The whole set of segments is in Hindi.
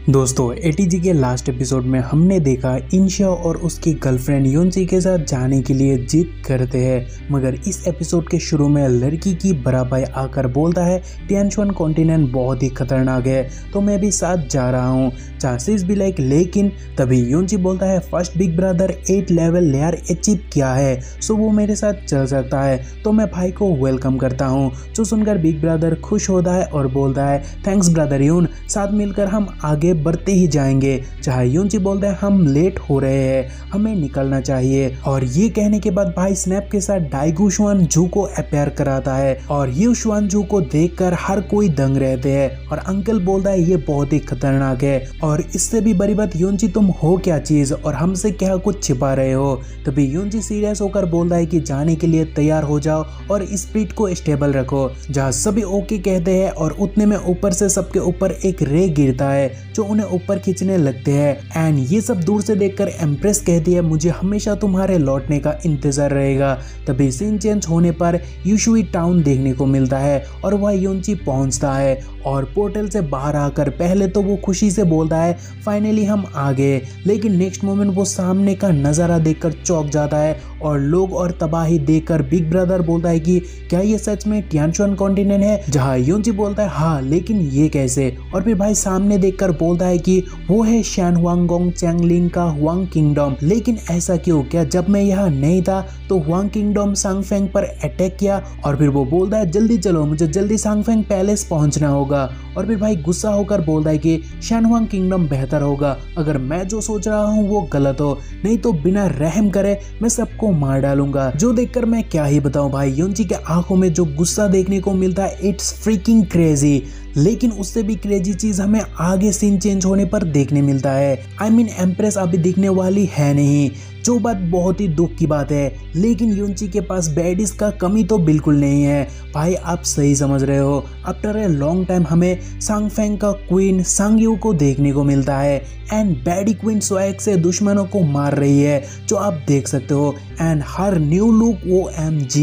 दोस्तों एटीजी के लास्ट एपिसोड में हमने देखा इंशा और उसकी गर्लफ्रेंड योनची के साथ जाने के लिए जिद करते हैं, मगर इस एपिसोड के शुरू में लड़की की बड़ा भाई आकर बोलता है टियानशुन कॉन्टिनेंट बहुत ही खतरनाक है तो मैं भी साथ जा रहा हूँ। चांसेस भी लाइक, लेकिन तभी योनची बोलता है first big brother 8 level layer achieve किया है सो वो मेरे साथ चल सकता है तो मैं भाई को वेलकम करता हूँ। जो सुनकर बिग ब्रदर खुश होता है और बोलता है थैंक्स ब्रदर यून, साथ मिलकर हम आगे बढ़ते ही जाएंगे। चाहे योनची बोलता है हम लेट हो रहे हैं, हमें निकलना चाहिए। और ये कहने के बाद भाई स्नैप के साथ डाइगू शुआनजू को अपेयर कराता है और ये शुआनजू को देखकर हर कोई दंग रहते हैं और अंकल बोलता है ये बहुत ही खतरनाक है। और इससे भी बड़ी बात योनची तुम हो क्या चीज और हमसे क्या कुछ छिपा रहे हो। तभी योनची सीरियस होकर बोलता है कि जाने के लिए तैयार हो जाओ और स्पीड को स्टेबल रखो। जहाँ सभी ओके कहते हैं और उतने में ऊपर से सबके ऊपर एक रे गिरता है जो उन्हें ऊपर खींचने लगते हैं। एंड ये सब दूर से देखकर एम्प्रेस कहती है मुझे हमेशा तुम्हारे लौटने का इंतजार रहेगा। तभी सीन चेंज होने पर यूशुई टाउन देखने को मिलता है और वह योनची पहुंचता है और पोर्टल से बाहर आकर पहले तो वो खुशी से बोलता है फाइनली हम आ गए, लेकिन नेक्स्ट मोमेंट वो सामने का नज़ारा देखकर चौंक जाता है और लोग और तबाही देखकर बिग ब्रदर बोलता है कि क्या ये सच में टियानशुन कॉन्टिनेंट है। जहाँ योनची बोलता है हाँ लेकिन ये कैसे, और फिर भाई सामने देखकर बोलता है कि वो है शैन हुआंगोंग चैंगलिंग का हुआंग किंगडम। लेकिन ऐसा क्यों, क्या जब मैं यहाँ नहीं था तो हुआंग किंगडम सांगफेंग पर अटैक किया। और फिर वो बोलता है जल्दी चलो, मुझे जल्दी सांगफेंग पैलेस पहुंचना होगा। और फिर भाई गुस्सा होकर बोलता है कि शैन हुआंग किंगडम बेहतर होगा अगर मैं जो सोच रहा हूँ वो गलत हो, नहीं तो बिना रहम करे मैं सबको मार डालूंगा। जो देखकर मैं क्या ही बताऊं भाई, योनची के आंखों में जो गुस्सा देखने को मिलता है इट्स फ्रीकिंग क्रेजी। लेकिन उससे भी क्रेजी चीज हमें आगे सीन चेंज होने पर देखने मिलता है। आई मीन एम्प्रेस अभी दिखने वाली है नहीं, जो बात बहुत ही दुख की बात है। लेकिन योनची के पास बैडिस का कमी तो बिल्कुल नहीं है भाई, आप सही समझ रहे हो। आफ्टर ए लॉन्ग टाइम हमें सांगफेंग का क्वीन सांगयू को देखने को मिलता है एंड बैडी क्वीन स्वैग से दुश्मनों को मार रही है जो आप देख सकते हो। And her new look OMG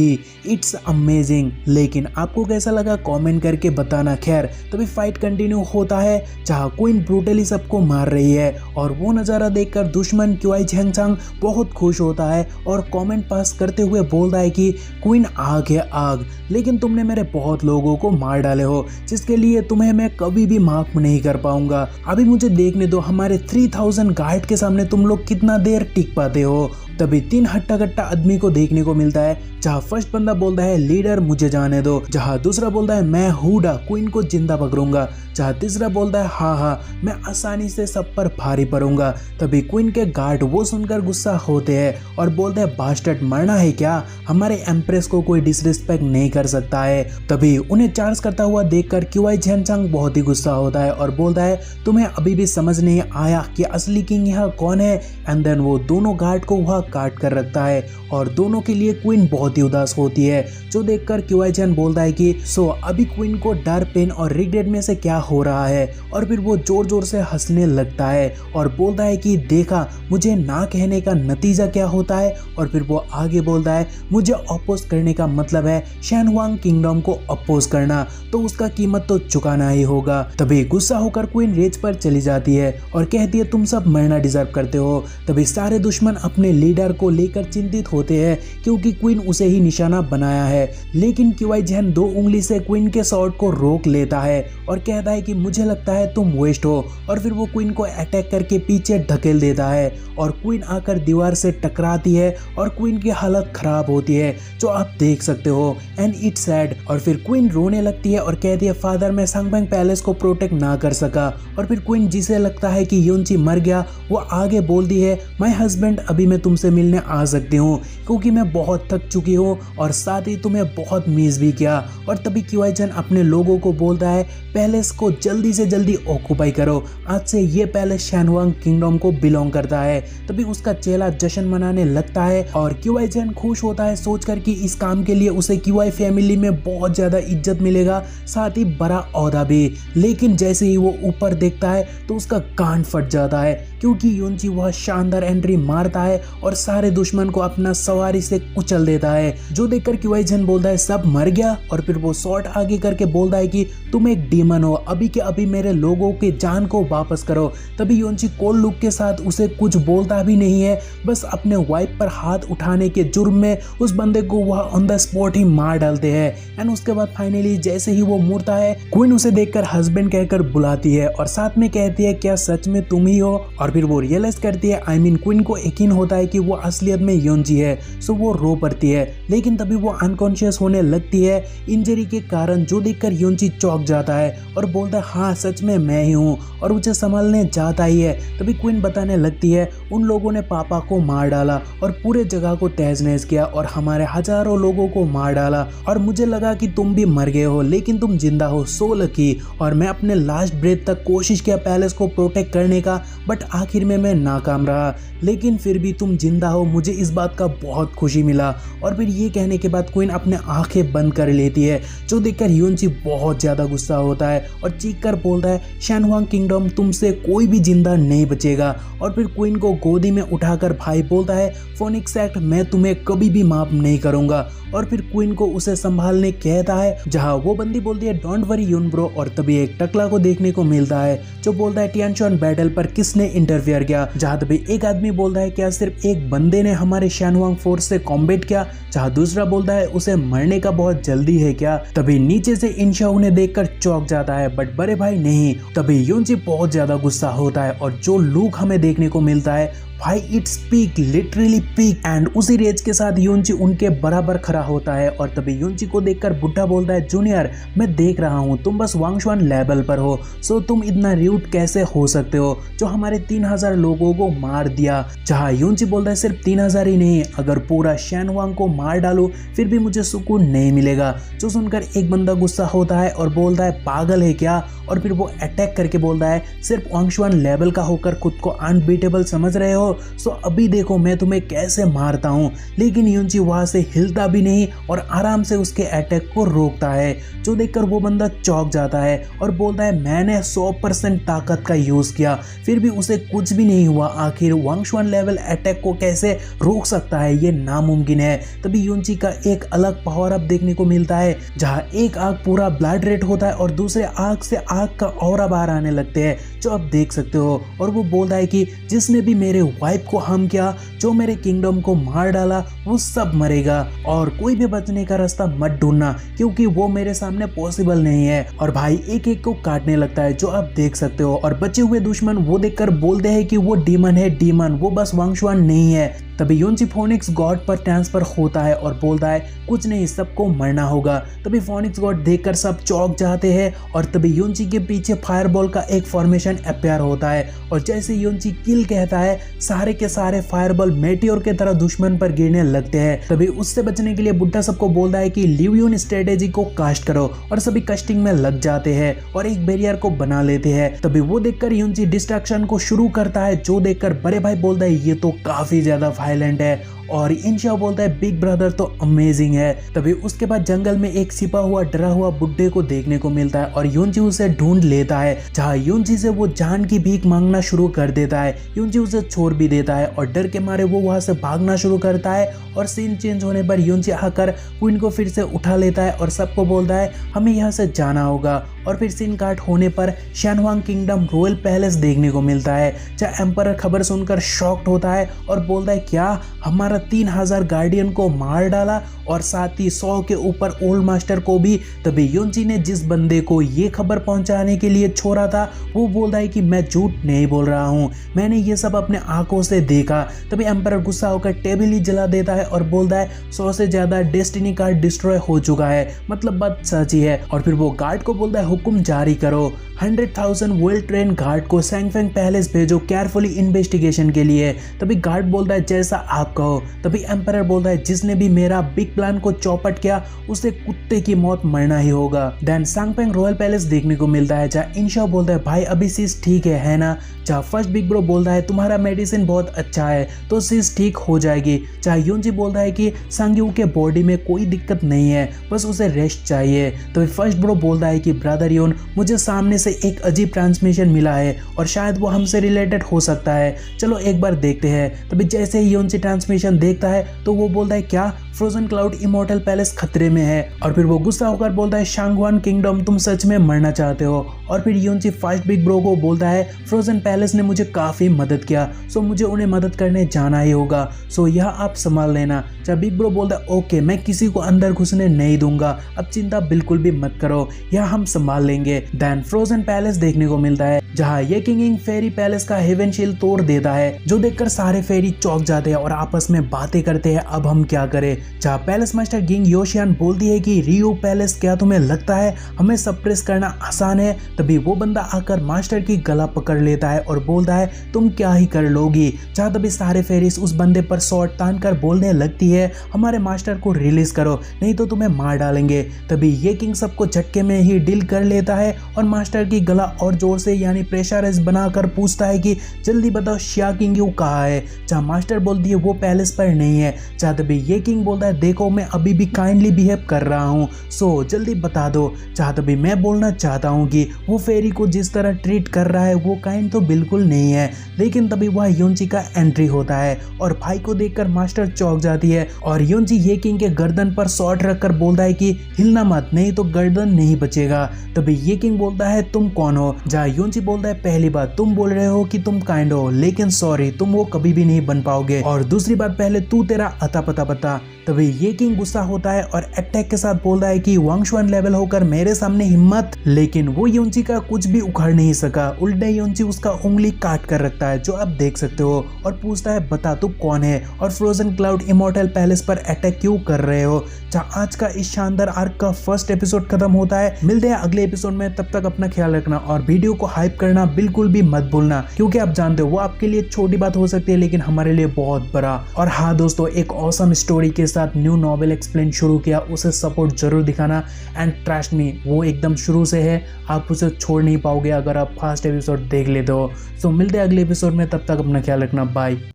it's amazing. लेकिन आपको कैसा लगा कमेंट करके बताना। खैर तभी फाइट कंटिन्यू होता है जहाँ क्वीन ब्रूटली सबको मार रही है और वो नज़ारा देखकर दुश्मन क्यूआई झेंगचांग बहुत खुश होता है और कमेंट पास करते हुए बोलता है कि क्वीन आग है आग, लेकिन तुमने मेरे बहुत लोगों को मार डाले हो जिसके लिए तुम्हें मैं कभी भी माफ नहीं कर पाऊंगा। अभी मुझे देखने दो हमारे 3000 गार्ड के सामने तुम लोग कितना देर टिक पाते हो। तभी 3 हट्टा कट्टा आदमी को देखने को मिलता है जहाँ फर्स्ट बंदा बोलता है लीडर मुझे जाने दो, जहाँ दूसरा बोलता है मैं हुडा क्वीन को जिंदा पकड़ूंगा, जहाँ तीसरा बोलता है हाँ मैं आसानी से सब पर भारी पड़ूंगा। तभी क्वीन के गार्ड वो सुनकर गुस्सा होते हैं और बोलते हैं बास्टर्ड मरना है क्या, हमारे एम्प्रेस को कोई डिसरिस्पेक्ट नहीं कर सकता है। तभी उन्हें चार्ज करता हुआ देखकर क्यूआई झेंगचांग बहुत ही गुस्सा होता है और बोलता है तुम्हें अभी भी समझ नहीं आया कि असली किंग यहाँ कौन है। एंड देन वो दोनों गार्ड को वहाँ काट कर रखता है और दोनों के लिए क्वीन बहुत ही उदास होती है, जो देखकर क्यूआई झेन बोलता है कि सो अभी क्वीन को डर पेन और रिग्रेट में से क्या हो रहा है। और फिर वो जोर जोर से हंसने लगता है और बोलता है कि देखा मुझे ना कहने का नतीजा क्या होता है। और फिर वो आगे बोलता है मुझे अपोज करने का मतलब है शैन हुआंग किंगडम को अपोज करना, तो उसका कीमत तो चुकाना ही होगा। तभी गुस्सा होकर क्वीन रेज पर चली जाती है और कहती है तुम सब मरना डिजर्व करते हो। तभी सारे दुश्मन अपने लीडर को लेकर चिंतित होते हैं क्योंकि क्वीन उसे ही निशाना बनाया है। लेकिन क्यूआई झेन 2 उंगली से क्वीन के शॉट को रोक लेता है और कहता है कि मुझे लगता है तुम वेस्ट हो। और फिर वो क्वीन को अटैक करके पीछे ढकेल देता है और क्वीन आकर दीवार से टकराती है और क्वीन की हालत खराब होती है जो आप देख सकते हो एंड इट्स सैड। और फिर क्वीन रोने लगती है और कहती है फादर मैं सांगफेंग पैलेस को प्रोटेक्ट ना कर सका। और फिर क्वीन जिसे लगता है कि योनची मर गया वो आगे बोलती है माय हस्बैंड अभी मैं तुमसे मिलने आ सकती हूँ क्योंकि मैं बहुत थक चुकी हूँ और साथ ही तुम्हें बहुत मिस भी किया। और तभी क्यूआई झेन अपने लोगों को बोलता है पैलेस को जल्दी से जल्दी ऑक्यूपाई करो, आज से ये पैलेस शैन हुआंग किंगडम को बिलोंग करता है। तभी उसका चेला जश्न मनाने लगता है और क्यूआई झेन खुश होता है सोचकर कि इस काम के लिए उसे क्यूआई फैमिली में बहुत ज्यादा इज्जत मिलेगा, साथ ही बड़ा औहदा भी। लेकिन जैसे ही वो ऊपर देखता है तो उसका कान फट जाता है क्योंकि योनची वह शानदार एंट्री मारता है और और सारे दुश्मन को अपना सवारी से कुचल देता है, जो देखकर क्वाई-जन बोलता है सब मर गया। और फिर वो शॉट आगे करके बोलता है कि तुम एक डीमन हो, अभी के अभी मेरे लोगों के जान को वापस करो। तभी योंची कोल्ड लुक के साथ उसे कुछ बोलता भी नहीं है, बस अपने वाइफ पर हाथ उठाने के जुर्म में उस बंदे को वह ऑन द स्पॉट ही मार डालते हैं। एंड उसके बाद फाइनली जैसे ही वो मुड़ता है, क्वीन उसे देखकर हस्बैंड कहकर बुलाती है और साथ में कहती है क्या सच में तुम ही हो। और फिर वो रियलाइज करती है, क्वीन को यकीन होता है कि वो असलियत में योंजी है। सो वो रो पड़ती है, लेकिन तभी वो अनकॉन्शियस होने लगती है इंजरी के कारण, जो देखकर योंची चौंक जाता है और बोलता है हाँ सच में मैं ही हूँ, और उसे संभालने जाता ही है। तभी क्वीन बताने लगती है उन लोगों ने पापा को मार डाला और पूरे जगह को तहस नहस किया और हमारे हजारों लोगों को मार डाला, और मुझे लगा कि तुम भी मर गए हो लेकिन तुम जिंदा हो, सो लकी। और मैं अपने लास्ट ब्रेथ तक कोशिश किया पैलेस को प्रोटेक्ट करने का, बट आखिर में मैं नाकाम रहा, लेकिन फिर भी तुम जिंदा हो, मुझे इस बात का बहुत खुशी मिला। और फिर ये कहने के बाद क्वीन अपने आंखें बंद कर लेती है, जो देखकर योंची बहुत ज्यादा गुस्सा होता है और चीख कर बोलता है शैनहुआंग किंगडम तुमसे कोई भी जिंदा नहीं बचेगा। और फिर क्वीन को गोदी में उठाकर भाई बोलता है फोनिक्स एक्ट मैं तुम्हें कभी भी माफ नहीं करूंगा। और फिर क्वीन को उसे संभालने कहता है, जहां वो बंदी बोलती है डोंट वरी यून ब्रो। और तभी एक टकला को देखने को मिलता है जो बोलता है टियानशॉन बैटल पर किसने इंटरफियर किया। जहां तभी एक आदमी बोलता है क्या सिर्फ एक बंदे ने हमारे शैनहुआंग फोर्स से कॉम्बैट किया। जहां दूसरा बोलता है उसे मरने का बहुत जल्दी है क्या। तभी नीचे से इंशा उन्हें देखकर चौंक जाता है, बट बड़े भाई नहीं। तभी योंची बहुत ज्यादा गुस्सा होता है और जो लुक हमें देखने को मिलता है भाई its peak, literally peak. And उसी रेज के साथ योंची उनके बराबर खड़ा होता है। और तभी योंची को देखकर बुड्ढा बोलता है जूनियर मैं देख रहा हूँ तुम बस वांगशुआन लेवल पर हो, सो तुम इतना रूड कैसे हो सकते हो जो हमारे 3000 लोगों को मार दिया। जहाँ योंची बोलता है सिर्फ 3000 ही नहीं, अगर पूरा शैनहुआंग को मार डालो फिर भी मुझे सुकून नहीं मिलेगा। जो सुनकर एक बंदा गुस्सा होता है और बोलता है पागल है क्या। और फिर वो अटैक करके बोलता है सिर्फ वांगशुआन लेवल का होकर खुद को अनबीटेबल समझ रहे हो, सो अभी देखो मैं तुम्हें कैसे मारता हूँ। लेकिन योंची वहां से हिलता भी नहीं और आराम से उसके अटैक को रोकता है, जो देखकर वो बंदा चौंक जाता है और बोलता है मैंने 100% ताकत का यूज किया फिर भी उसे कुछ भी नहीं हुआ, आखिर वांगशुआन लेवल अटैक को कैसे रोक सकता है, ये नामुमकिन है। तभी योंची का एक अलग पावर अप देखने को मिलता है, जहाँ एक आग पूरा ब्लड रेड होता है और दूसरे आग से आग का ऑरा बाहर आने लगते हैं, जो आप देख सकते हो। और वो बोलता है कि जिसने भी मेरे वाइफ को हार्म किया, जो मेरे किंगडम को मार डाला, वो सब मरेगा और कोई भी बचने का रास्ता मत ढूंढना क्योंकि वो मेरे सामने पॉसिबल नहीं है। और भाई एक एक को काटने लगता है, जो आप देख सकते हो। और बचे हुए दुश्मन वो देखकर बोलते हैं कि वो डीमन है, डीमन वो बस वांगशुआन नहीं है। तभी योंची फोनिक्स गॉड पर ट्रांसफर होता है और बोलता है कुछ नहीं सबको मरना होगा। तभी फोनिक्स गॉड देखकर सब चौंक जाते हैं और तभी योंची के पीछे फायरबॉल का एक फॉर्मेशन अपीयर होता है और जैसे योंची किल कहता है सारे के सारे फायरबॉल मेटियोर के तरह दुश्मन पर गिरने लगते हैं। तभी उससे बचने के लिए बुड्ढा सबको बोलता है कि लिवयून स्ट्रेटेजी को कास्ट करो और सभी कास्टिंग में लग जाते हैं और एक बैरियर को बना लेते हैं। तभी वो देखकर योंची डिस्ट्रैक्शन को शुरू करता है, जो देखकर बड़े भाई बोलता है ये तो काफी ज्यादा वायलेंट है। और इंशा बोलता है बिग ब्रदर तो अमेजिंग है। तभी उसके बाद जंगल में एक छिपा हुआ डरा हुआ बुड्ढे को देखने को मिलता है और योंची उसे ढूंढ लेता है, जहाँ योंची से वो जान की भीख मांगना शुरू कर देता है। योंची उसे छोड़ भी देता है और डर के मारे वो वहां से भागना शुरू करता है और सीन चेंज होने पर योंची आकर क्वीन को फिर से उठा लेता है और सबको बोलता है हमें यहाँ से जाना होगा। और फिर सीन काट होने पर शैनहुआंग किंगडम रॉयल पैलेस देखने को मिलता है, जहाँ एम्परर खबर सुनकर शॉक्ड होता है और बोलता है क्या हमारा 3000 गार्डियन को मार डाला और साथ ही 100 के ऊपर ओल्ड मास्टर को भी। तभी योंची ने जिस बंदे को ये खबर पहुंचाने के लिए छोड़ा था वो बोलता है कि मैं झूठ नहीं बोल रहा हूँ, मैंने ये सब अपने आंखों से देखा। तभी एम्परर गुस्सा होकर टेबल ही जला देता है और बोलता है 100 से ज्यादा डेस्टिनी कार्ड डिस्ट्रॉय हो चुका है, मतलब बात सच ही है। और फिर वो गार्ड को बोलता है हुक्म जारी करो, 100,000 वेल ट्रेन गार्ड को सैंगफेंग पैलेस भेजो केयरफुली इन्वेस्टिगेशन के लिए। तभी गार्ड बोलता है जैसा आप कहो। तभी एम्परर बोलता है जिसने भी मेरा बिग प्लान को चौपट किया उसे कुत्ते की मौत मरना ही होगा। देन सैंगफेंग रॉयल पैलेस देखने को मिलता है, जहाँ इंशा बोलता है भाई अभी सीज ठीक है ना। जहाँ फर्स्ट बिग ब्रो बोलता है तुम्हारा मेडिसिन बहुत अच्छा है तो सीज ठीक हो जाएगी। जहाँ योंची बोलता है कि सांग्यू के बॉडी में कोई दिक्कत नहीं है, बस उसे रेस्ट चाहिए। तो फर्स्ट ब्रो बोलता है कि ब्रदर योन मुझे सामने से एक अजीब ट्रांसमिशन मिला है और शायद वो हमसे रिलेटेड हो सकता है, चलो एक बार देखते हैं। तभी जैसे ही योंची ट्रांसमिशन देखता है तो वो बोलता है क्या फ्रोजन क्लाउड इमॉर्टल पैलेस खतरे में है। और फिर वो गुस्सा होकर बोलता है शांगवान किंगडम तुम सच में मरना चाहते हो। और फिर योंची फर्स्ट बिग ब्रो को बोलता है फ्रोजन पैलेस ने मुझे काफ़ी मदद किया, सो मुझे उन्हें मदद करने जाना ही होगा, सो यह आप संभाल लेना। जब बिग ब्रो बोलता है ओके मैं किसी को अंदर घुसने नहीं दूंगा, अब चिंता बिल्कुल भी मत करो, यह हम संभाल लेंगे। देन फ्रोजन पैलेस देखने को मिलता है जहाँ ये किंग फेरी पैलेस का हेवन शील्ड तोड़ देता है, जो देखकर सारे फेरी चौंक जाते हैं और आपस में बातें करते हैं अब हम क्या करें। जहाँ पैलेस मास्टर किंग योशियान बोलती है कि रियो पैलेस क्या तुम्हें लगता है हमें सप्रेस करना आसान है। तभी वो बंदा आकर मास्टर की गला पकड़ लेता है और बोलता है तुम क्या ही कर लोगी। जहाँ तभी सारे फेरीज उस बंदे पर शॉट तान कर बोलने लगती है हमारे मास्टर को रिलीज करो नहीं तो तुम्हें मार डालेंगे। तभी ये किंग सबको झटके में ही डील कर लेता है और मास्टर की गला और जोर से यानी प्रेशराइज बनाकर पूछता है कि जल्दी बताओ शिया किंग यू कहाँ है। जहाँ मास्टर बोलती है वो पैलेस पर नहीं है। जहाँ तभी ये किंग बोलता है देखो मैं अभी भी काइंडली बिहेव कर रहा हूँ, सो जल्दी बता दो। जहाँ तभी मैं बोलना चाहता हूँ कि वो फेरी को जिस तरह ट्रीट कर रहा है वो काइंड तो बिल्कुल नहीं है। लेकिन तभी वह योंची का एंट्री होता है और भाई को देखकर मास्टर चौंक जाती है और योंची ये किंग के गर्दन पर शॉट रखकर बोलता है कि हिलना मत नहीं तो गर्दन नहीं बचेगा। तभी ये किंग बोलता है तुम कौन हो। जहाँ योंची बोलता है पहली बात तुम बोल रहे हो कि तुम काइंड हो, लेकिन सॉरी तुम वो कभी भी नहीं बन पाओगे, और दूसरी बात पहले तू तेरा अता पता बता। तभी ये किंग गुस्सा होता है और अटैक के साथ बोलता है कि वांगशुआन लेवल होकर मेरे सामने हिम्मत। लेकिन वो योंची का कुछ भी उखाड़ नहीं सका, उल्टे योंची उसका उंगली काट कर रखता है जो आप देख सकते हो और पूछता है बता तू कौन है और फ्रोजन क्लाउड इमॉर्टल पैलेस पर अटैक क्यों कर रहे हो। जहाँ आज का इस शानदार आर्क का फर्स्ट एपिसोड खत्म होता है। मिलते हैं अगले एपिसोड में, तब तक अपना ख्याल रखना और वीडियो को हाइप करना बिल्कुल भी मत भूलना, क्योंकि आप जानते हो वो आपके लिए छोटी बात हो सकती है लेकिन हमारे लिए बहुत बड़ा। और हाँ दोस्तों, एक ऑसम स्टोरी के साथ न्यू नॉवेल एक्सप्लेन शुरू किया, उसे सपोर्ट जरूर दिखाना एंड ट्रस्ट मी वो एकदम शुरू से है, आप उसे छोड़ नहीं पाओगे अगर आप फर्स्ट एपिसोड देख लेते हो। सो मिलते हैं अगले एपिसोड में, तब तक अपना ख्याल रखना, बाय।